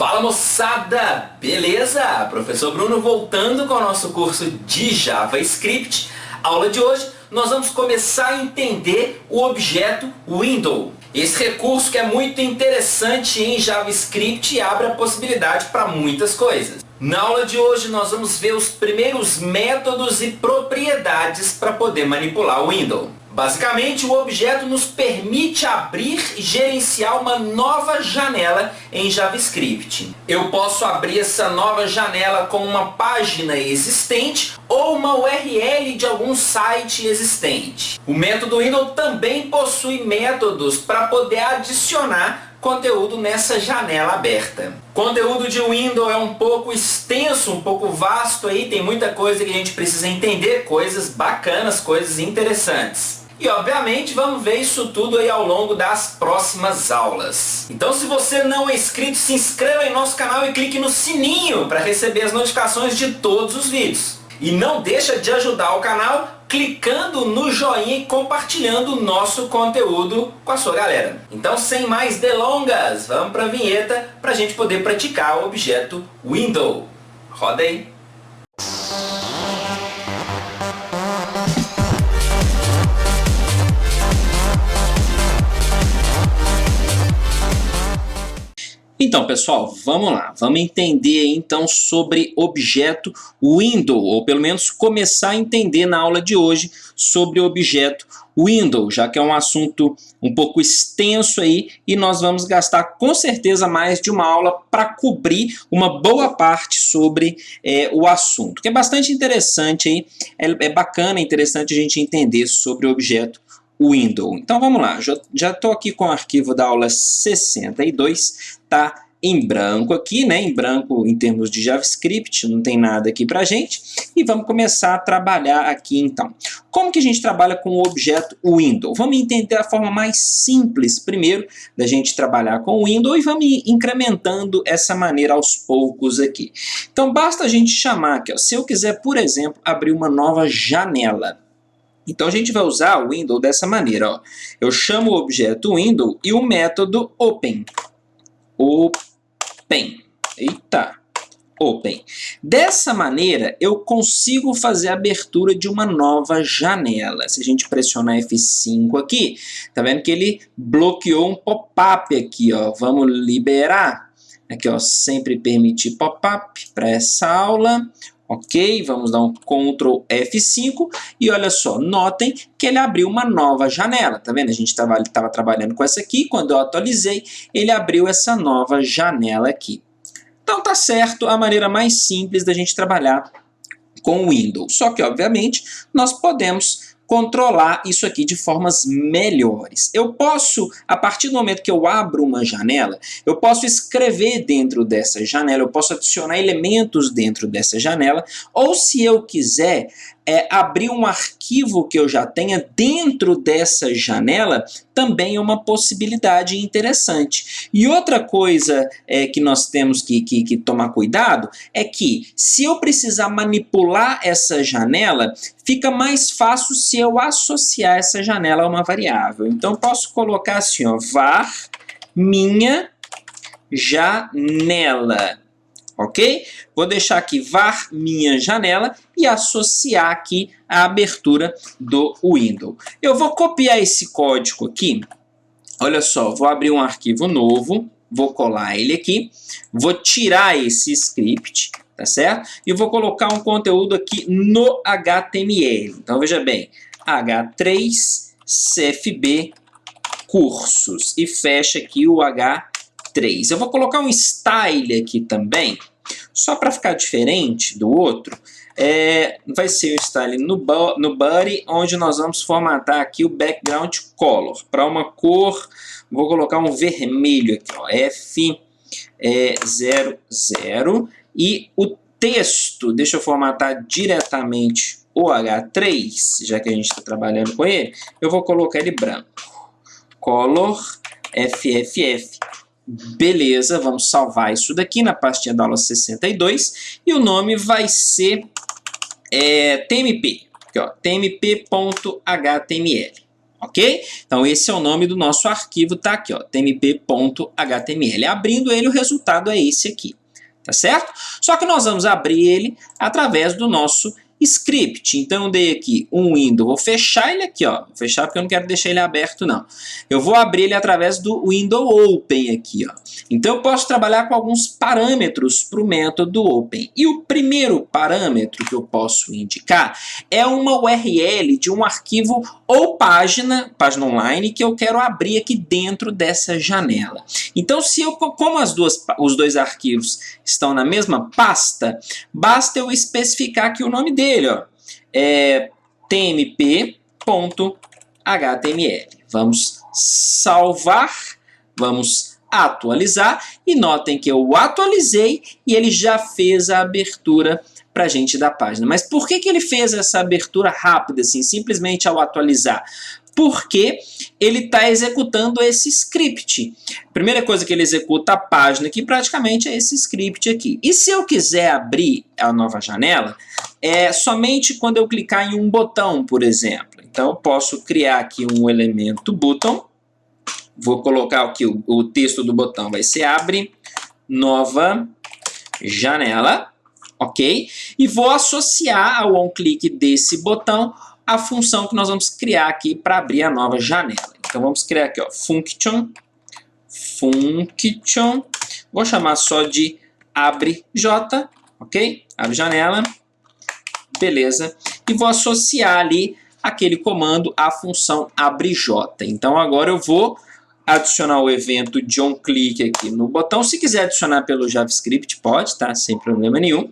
Fala moçada, beleza? Professor Bruno voltando com o nosso curso de JavaScript. Aula de hoje nós vamos começar a entender o objeto window. Esse recurso que é muito interessante em JavaScript e abre a possibilidade para muitas coisas. Na aula de hoje nós vamos ver os primeiros métodos e propriedades para poder manipular o window. Basicamente, o objeto nos permite abrir e gerenciar uma nova janela em JavaScript. Eu posso abrir essa nova janela com uma página existente ou uma URL de algum site existente. O método window também possui métodos para poder adicionar conteúdo nessa janela aberta. O conteúdo de window é um pouco extenso, um pouco vasto aí, tem muita coisa que a gente precisa entender, coisas bacanas, coisas interessantes. E obviamente vamos ver isso tudo aí ao longo das próximas aulas. Então se você não é inscrito, se inscreva em nosso canal e clique no sininho para receber as notificações de todos os vídeos. E não deixa de ajudar o canal clicando no joinha e compartilhando o nosso conteúdo com a sua galera. Então sem mais delongas, vamos para a vinheta para a gente poder praticar o objeto window. Roda aí! Então, pessoal, vamos lá. Vamos entender então sobre objeto window, ou pelo menos começar a entender na aula de hoje sobre objeto window, já que é um assunto um pouco extenso aí e nós vamos gastar com certeza mais de uma aula para cobrir uma boa parte sobre o assunto, que é bastante interessante aí, é bacana, interessante a gente entender sobre o objeto window. Então vamos lá, já estou aqui com o arquivo da aula 62, tá em branco aqui, né? Em branco em termos de JavaScript, não tem nada aqui pra gente. E vamos começar a trabalhar aqui então. Como que a gente trabalha com o objeto window? Vamos entender a forma mais simples primeiro da gente trabalhar com o window e vamos ir incrementando essa maneira aos poucos aqui. Então basta a gente chamar aqui, ó, se eu quiser, por exemplo, abrir uma nova janela. Então a gente vai usar o window dessa maneira, ó. Eu chamo o objeto window e o método open. Open. Dessa maneira eu consigo fazer a abertura de uma nova janela. Se a gente pressionar F5 aqui, tá vendo que ele bloqueou um pop-up aqui, ó. Vamos liberar. Aqui, ó, sempre permitir pop-up para essa aula. Ok, vamos dar um Ctrl F5 e olha só, notem que ele abriu uma nova janela, tá vendo? A gente estava trabalhando com essa aqui, quando eu atualizei, ele abriu essa nova janela aqui. Então tá certo, a maneira mais simples da gente trabalhar com o Windows. Só que, obviamente, nós podemos controlar isso aqui de formas melhores. Eu posso, a partir do momento que eu abro uma janela, eu posso escrever dentro dessa janela, eu posso adicionar elementos dentro dessa janela, ou se eu quiser abrir um arquivo que eu já tenha dentro dessa janela, também é uma possibilidade interessante. E outra coisa que nós temos que tomar cuidado é que se eu precisar manipular essa janela, fica mais fácil se eu associar essa janela a uma variável. Então eu posso colocar assim, ó, var minha janela. Ok? Vou deixar aqui var minha janela e associar aqui a abertura do window. Eu vou copiar esse código aqui. Olha só, vou abrir um arquivo novo, vou colar ele aqui, vou tirar esse script, tá certo? E vou colocar um conteúdo aqui no HTML. Então veja bem, H3 CFB cursos e fecha aqui o H3. Eu vou colocar um style aqui também, só para ficar diferente do outro. Vai ser o style no body, onde nós vamos formatar aqui o background color. Para uma cor, vou colocar um vermelho aqui, ó, F00. E o texto, deixa eu formatar diretamente o H3, já que a gente está trabalhando com ele, eu vou colocar ele branco. Color FFF. Beleza, vamos salvar isso daqui na pastinha da aula 62 e o nome vai ser tmp, aqui, ó, tmp.html, ok? Então esse é o nome do nosso arquivo, tá aqui, ó, tmp.html. Abrindo ele, o resultado é esse aqui, tá certo? Só que nós vamos abrir ele através do nosso script. Então eu dei aqui um window, vou fechar ele aqui, ó. Vou fechar porque eu não quero deixar ele aberto, não. Eu vou abrir ele através do window open aqui, ó. Então eu posso trabalhar com alguns parâmetros para o método open. E o primeiro parâmetro que eu posso indicar é uma URL de um arquivo ou página online que eu quero abrir aqui dentro dessa janela. Então como os dois arquivos estão na mesma pasta, basta eu especificar aqui o nome dele, ó, tmp.html. Vamos salvar, vamos atualizar e notem que eu atualizei e ele já fez a abertura para a gente da página. Mas por que ele fez essa abertura rápida, assim, simplesmente ao atualizar? Porque ele está executando esse script. A primeira coisa que ele executa a página aqui praticamente é esse script aqui. E se eu quiser abrir a nova janela, é somente quando eu clicar em um botão, por exemplo. Então eu posso criar aqui um elemento button. Vou colocar aqui o texto do botão, vai ser abre nova janela, ok? E vou associar ao on-click desse botão a função que nós vamos criar aqui para abrir a nova janela. Então vamos criar aqui, ó, function, vou chamar só de abre j, ok? Abre janela, beleza. E vou associar ali aquele comando à função abre j. Então agora eu vou adicionar o evento de onClick aqui no botão. Se quiser adicionar pelo JavaScript, pode, tá? Sem problema nenhum.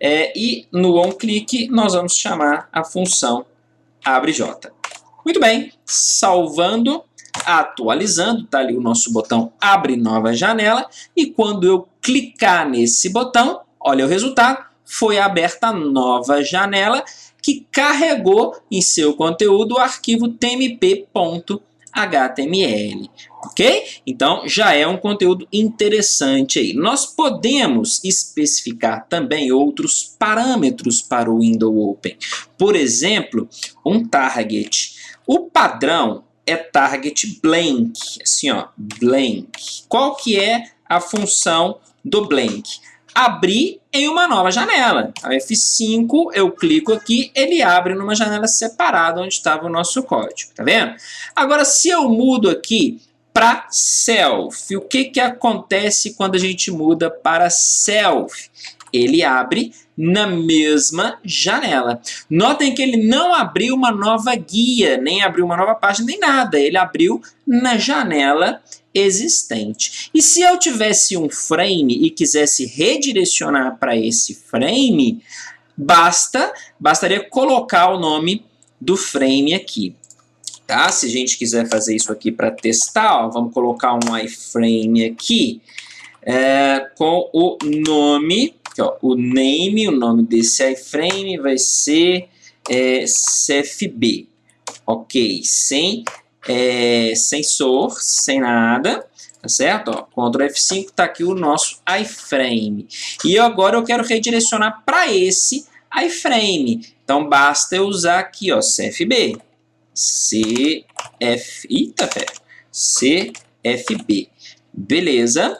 E no onClick nós vamos chamar a função abre_j. Muito bem, salvando, atualizando, tá ali o nosso botão abre nova janela. E quando eu clicar nesse botão, olha o resultado, foi aberta a nova janela que carregou em seu conteúdo o arquivo tmp.html. Ok? Então, já é um conteúdo interessante aí. Nós podemos especificar também outros parâmetros para o window open. Por exemplo, um target. O padrão é target blank. Assim, ó, blank. Qual que é a função do blank? Abrir em uma nova janela. A F5, eu clico aqui, ele abre numa janela separada onde estava o nosso código. Tá vendo? Agora, se eu mudo aqui para self, o que acontece quando a gente muda para self? Ele abre na mesma janela. Notem que ele não abriu uma nova guia, nem abriu uma nova página, nem nada. Ele abriu na janela existente. E se eu tivesse um frame e quisesse redirecionar para esse frame, bastaria colocar o nome do frame aqui. Tá? Se a gente quiser fazer isso aqui para testar, ó, vamos colocar um iframe aqui com o nome, aqui, ó, o nome desse iframe vai ser CFB. Ok, sem source, sem nada, tá certo? Ó, Ctrl F5, tá aqui o nosso iframe. E agora eu quero redirecionar para esse iframe. Então basta eu usar aqui, ó, CFB. CFB. Beleza.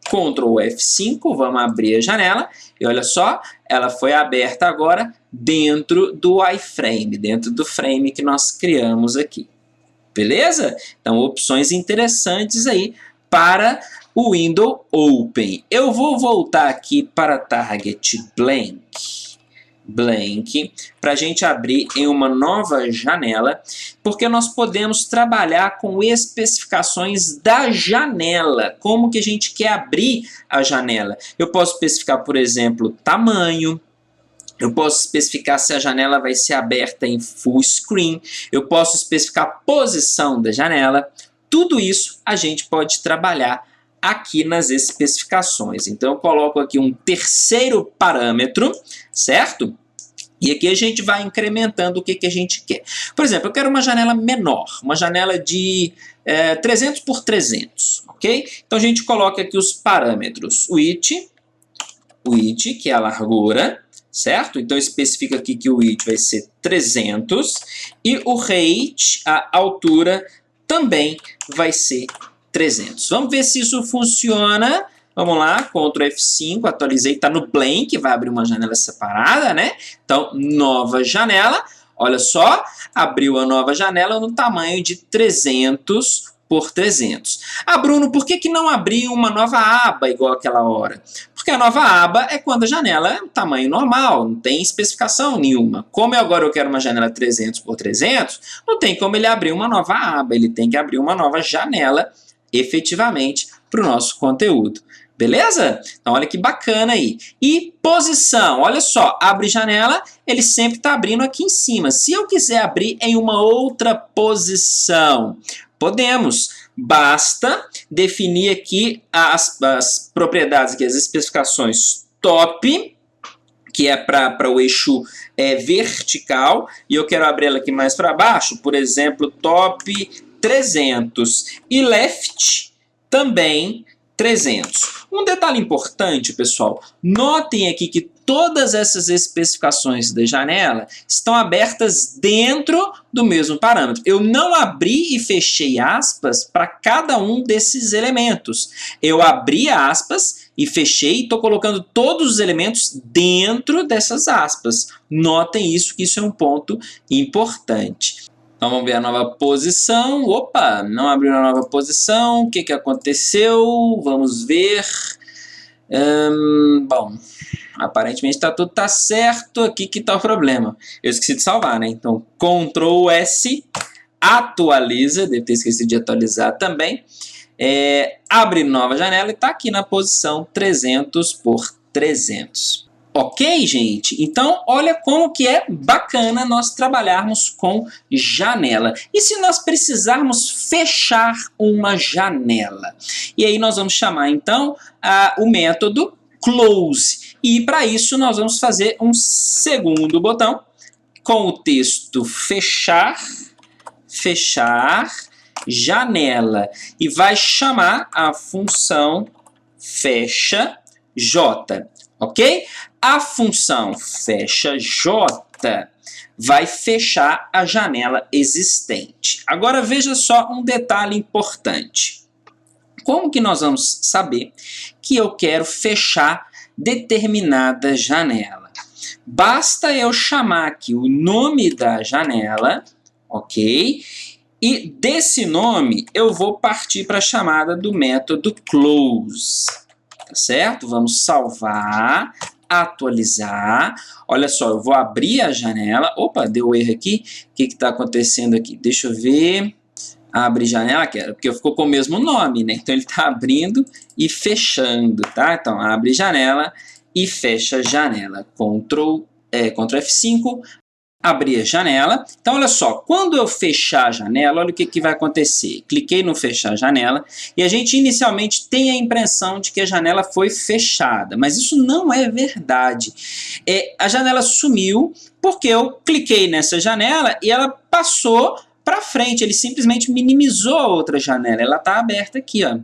Ctrl F5, vamos abrir a janela. E olha só, ela foi aberta agora dentro do iframe, dentro do frame que nós criamos aqui. Beleza? Então, opções interessantes aí para o window open. Eu vou voltar aqui para target blank, para a gente abrir em uma nova janela, porque nós podemos trabalhar com especificações da janela. Como que a gente quer abrir a janela? Eu posso especificar, por exemplo, tamanho. Eu posso especificar se a janela vai ser aberta em full screen. Eu posso especificar a posição da janela. Tudo isso a gente pode trabalhar aqui nas especificações. Então, eu coloco aqui um terceiro parâmetro, certo? E aqui a gente vai incrementando o que a gente quer. Por exemplo, eu quero uma janela menor, uma janela de 300 por 300, ok? Então, a gente coloca aqui os parâmetros width, que é a largura, certo? Então, especifica aqui que o width vai ser 300 e o height, a altura, também vai ser 300. Vamos ver se isso funciona. Vamos lá, Ctrl F5, atualizei, está no blank, vai abrir uma janela separada, né? Então, nova janela, olha só, abriu a nova janela no tamanho de 300 por 300. Ah, Bruno, por que não abriu uma nova aba igual aquela hora? Porque a nova aba é quando a janela é um tamanho normal, não tem especificação nenhuma. Como agora eu quero uma janela 300 por 300, não tem como ele abrir uma nova aba, ele tem que abrir uma nova janela, efetivamente, para o nosso conteúdo. Beleza? Então, olha que bacana aí. E posição, olha só, abre janela, ele sempre está abrindo aqui em cima. Se eu quiser abrir em uma outra posição, podemos. Basta definir aqui as propriedades, aqui, as especificações top, que é para o eixo vertical, e eu quero abrir ela aqui mais para baixo, por exemplo, top 300, e left também 300. Um detalhe importante, pessoal, notem aqui que todas essas especificações da janela estão abertas dentro do mesmo parâmetro. Eu não abri e fechei aspas para cada um desses elementos. Eu abri aspas e fechei e estou colocando todos os elementos dentro dessas aspas. Notem isso, que isso é um ponto importante. Então, vamos ver a nova posição. Opa, não abriu a nova posição. O que aconteceu? Vamos ver. Bom, aparentemente tudo tá certo. Aqui que está o problema. Eu esqueci de salvar, né? Então, Ctrl S, atualiza. Deve ter esquecido de atualizar também. Abre nova janela e está aqui na posição 300 por 300. Ok, gente? Então, olha como que é bacana nós trabalharmos com janela. E se nós precisarmos fechar uma janela? E aí nós vamos chamar, então, o método close. E para isso nós vamos fazer um segundo botão com o texto fechar, janela. E vai chamar a função fecha J. Ok? A função fecha J vai fechar a janela existente. Agora veja só um detalhe importante. Como que nós vamos saber que eu quero fechar determinada janela? Basta eu chamar aqui o nome da janela, ok? E desse nome eu vou partir para a chamada do método close. Tá certo? Vamos salvar, atualizar. Olha só, eu vou abrir a janela. Opa, deu erro aqui. O que está acontecendo aqui? Deixa eu ver. Abre janela, porque ficou com o mesmo nome, né? Então ele está abrindo e fechando, tá? Então abre janela e fecha janela. Ctrl F5. Abrir a janela. Então, olha só, quando eu fechar a janela, olha o que vai acontecer. Cliquei no fechar a janela e a gente inicialmente tem a impressão de que a janela foi fechada, mas isso não é verdade. A janela sumiu porque eu cliquei nessa janela e ela passou para frente, ele simplesmente minimizou a outra janela, ela está aberta aqui, ó.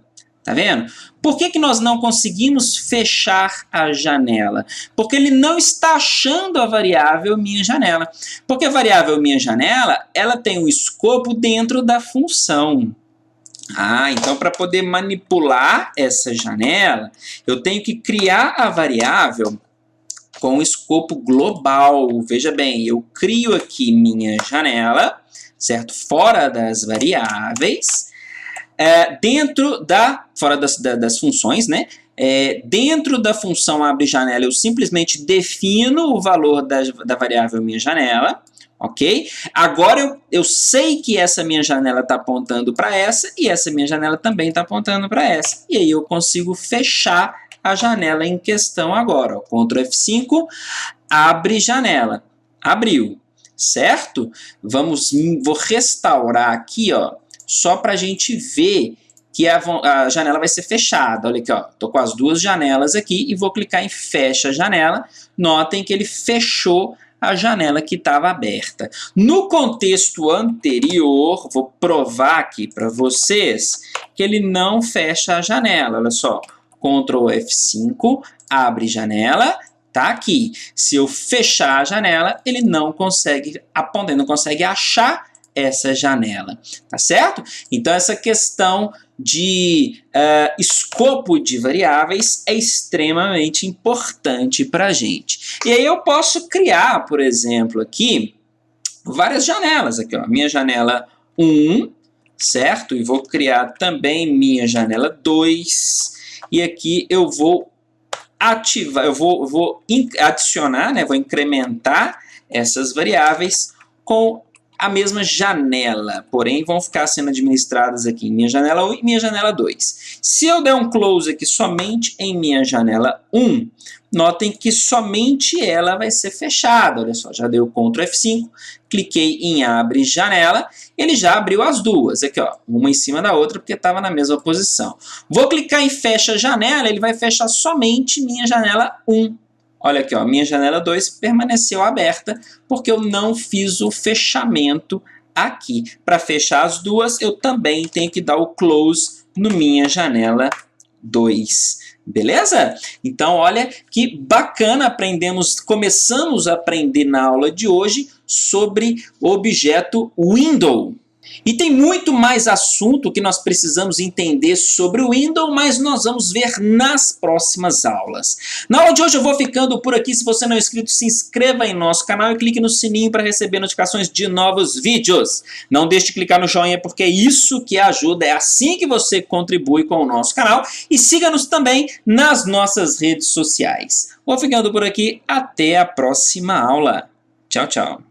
Tá vendo? Por que nós não conseguimos fechar a janela? Porque ele não está achando a variável minha janela. Porque a variável minha janela, ela tem um escopo dentro da função. Então para poder manipular essa janela, eu tenho que criar a variável com escopo global. Veja bem, eu crio aqui minha janela, certo? Fora das variáveis. Fora das funções, né? Dentro da função abre janela, eu simplesmente defino o valor da variável minha janela, ok? Agora eu sei que essa minha janela está apontando para essa e essa minha janela também está apontando para essa. E aí eu consigo fechar a janela em questão agora. Ó. Ctrl F5, abre janela. Abriu, certo? Vou restaurar aqui, ó. Só para a gente ver que a janela vai ser fechada. Olha aqui, ó, estou com as duas janelas aqui e vou clicar em fecha janela. Notem que ele fechou a janela que estava aberta. No contexto anterior, vou provar aqui para vocês que ele não fecha a janela. Olha só, Ctrl F5, abre janela, está aqui. Se eu fechar a janela, ele não consegue achar essa janela, tá certo? Então, essa questão de escopo de variáveis é extremamente importante para a gente. E aí eu posso criar, por exemplo, aqui, várias janelas. Aqui, ó, minha janela 1, certo? E vou criar também minha janela 2. E aqui eu vou ativar, eu vou adicionar, né, vou incrementar essas variáveis com a mesma janela, porém vão ficar sendo administradas aqui em minha janela 1 e minha janela 2. Se eu der um close aqui somente em minha janela 1, notem que somente ela vai ser fechada. Olha só, já dei o Ctrl F5, cliquei em abre janela, ele já abriu as duas, aqui ó, uma em cima da outra porque estava na mesma posição. Vou clicar em fecha janela, ele vai fechar somente minha janela 1. Olha aqui, ó, minha janela 2 permaneceu aberta porque eu não fiz o fechamento aqui. Para fechar as duas, eu também tenho que dar o close no minha janela 2. Beleza? Então, olha que bacana, começamos a aprender na aula de hoje sobre o objeto window. E tem muito mais assunto que nós precisamos entender sobre o window, mas nós vamos ver nas próximas aulas. Na aula de hoje eu vou ficando por aqui. Se você não é inscrito, se inscreva em nosso canal e clique no sininho para receber notificações de novos vídeos. Não deixe de clicar no joinha, porque é isso que ajuda, é assim que você contribui com o nosso canal. E siga-nos também nas nossas redes sociais. Vou ficando por aqui, até a próxima aula. Tchau, tchau.